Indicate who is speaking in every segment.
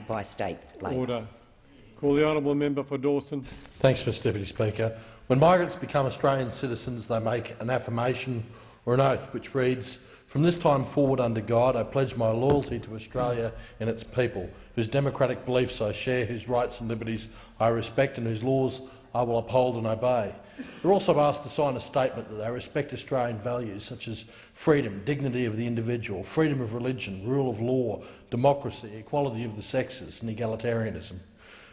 Speaker 1: by state Labor.
Speaker 2: Order. Call the honourable member for Dawson.
Speaker 3: Thanks, Mr Deputy Speaker. When migrants become Australian citizens, they make an affirmation or an oath which reads, "From this time forward under God, I pledge my loyalty to Australia and its people, whose democratic beliefs I share, whose rights and liberties I respect and whose laws I will uphold and obey." They're also asked to sign a statement that they respect Australian values such as freedom, dignity of the individual, freedom of religion, rule of law, democracy, equality of the sexes and egalitarianism.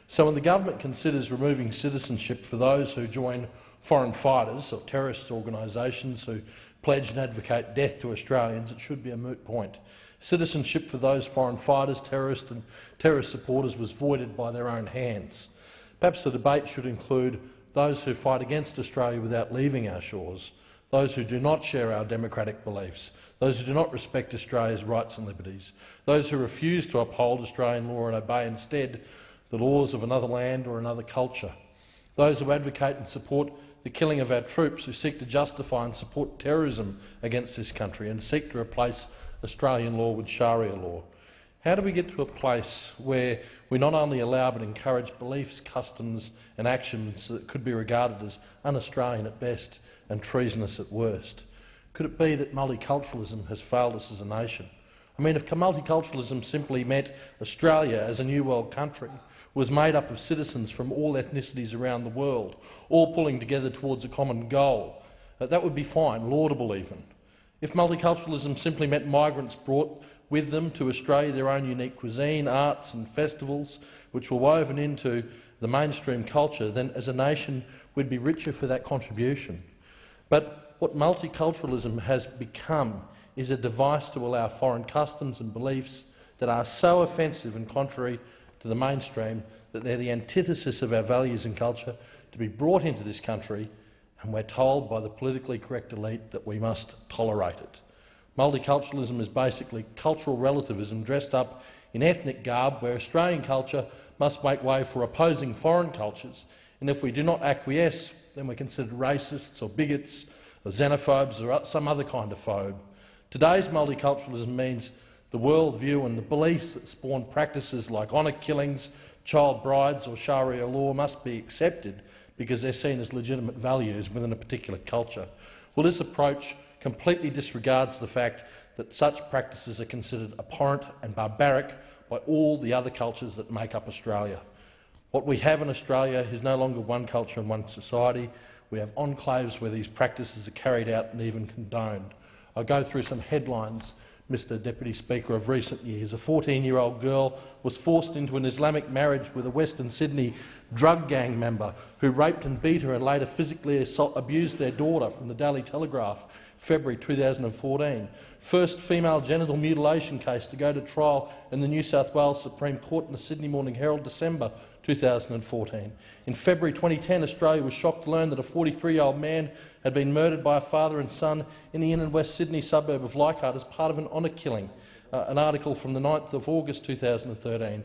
Speaker 3: So when the government considers removing citizenship for those who join foreign fighters or terrorist organisations who pledge and advocate death to Australians, it should be a moot point. Citizenship for those foreign fighters, terrorists and terrorist supporters was voided by their own hands. Perhaps the debate should include those who fight against Australia without leaving our shores, those who do not share our democratic beliefs, those who do not respect Australia's rights and liberties, those who refuse to uphold Australian law and obey instead the laws of another land or another culture, those who advocate and support the killing of our troops, who seek to justify and support terrorism against this country and seek to replace Australian law with Sharia law. How do we get to a place where we not only allow but encourage beliefs, customs and actions that could be regarded as un-Australian at best and treasonous at worst? Could it be that multiculturalism has failed us as a nation? I mean, if multiculturalism simply meant Australia as a new world country was made up of citizens from all ethnicities around the world, all pulling together towards a common goal, that would be fine, laudable even. If multiculturalism simply meant migrants brought with them to Australia their own unique cuisine, arts and festivals which were woven into the mainstream culture, then as a nation we'd be richer for that contribution. But what multiculturalism has become is a device to allow foreign customs and beliefs that are so offensive and contrary to the mainstream that they're the antithesis of our values and culture to be brought into this country, and we're told by the politically correct elite that we must tolerate it. Multiculturalism is basically cultural relativism dressed up in ethnic garb, where Australian culture must make way for opposing foreign cultures, and if we do not acquiesce, then we're considered racists or bigots or xenophobes or some other kind of phobe. Today's multiculturalism means the worldview and the beliefs that spawn practices like honour killings, child brides or Sharia law must be accepted because they're seen as legitimate values within a particular culture. Well, this approach completely disregards the fact that such practices are considered abhorrent and barbaric by all the other cultures that make up Australia. What we have in Australia is no longer one culture and one society. We have enclaves where these practices are carried out and even condoned. I'll go through some headlines, Mr Deputy Speaker, of recent years. A 14-year-old girl was forced into an Islamic marriage with a Western Sydney drug gang member who raped and beat her and later physically abused their daughter, from the Daily Telegraph, February 2014. First female genital mutilation case to go to trial in the New South Wales Supreme Court in the Sydney Morning Herald, December 2014. In February 2010, Australia was shocked to learn that a 43-year-old man had been murdered by a father and son in the inner West Sydney suburb of Leichhardt as part of an honour killing. An article from the 9th of August 2013.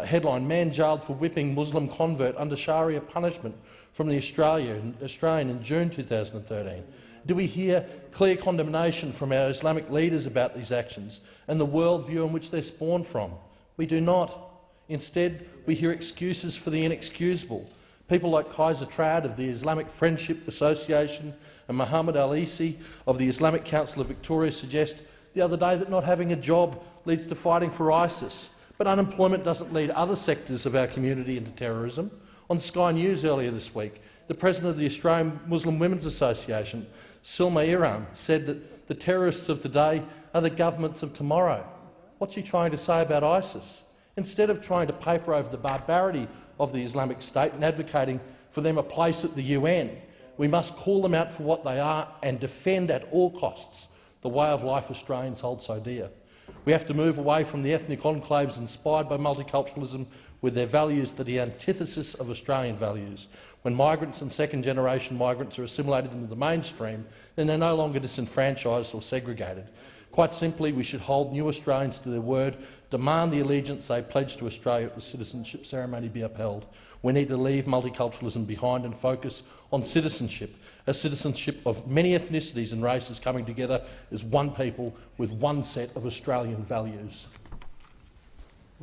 Speaker 3: Headline: Man jailed for whipping Muslim convert under Sharia punishment, from the Australian in June 2013. Do we hear clear condemnation from our Islamic leaders about these actions and the worldview in which they're spawned from? We do not. Instead, we hear excuses for the inexcusable. People like Kaiser Trad of the Islamic Friendship Association and Muhammad Al-Isi of the Islamic Council of Victoria suggest the other day that not having a job leads to fighting for ISIS, but unemployment doesn't lead other sectors of our community into terrorism. On Sky News earlier this week, the president of the Australian Muslim Women's Association, Silma Iram, said that the terrorists of today are the governments of tomorrow. What's he trying to say about ISIS? Instead of trying to paper over the barbarity of the Islamic State and advocating for them a place at the UN, we must call them out for what they are and defend at all costs the way of life Australians hold so dear. We have to move away from the ethnic enclaves inspired by multiculturalism with their values that are the antithesis of Australian values. When migrants and second-generation migrants are assimilated into the mainstream, then they're no longer disenfranchised or segregated. Quite simply, we should hold new Australians to their word, demand the allegiance they pledged to Australia at the citizenship ceremony be upheld. We need to leave multiculturalism behind and focus on citizenship, a citizenship of many ethnicities and races coming together as one people with one set of Australian values.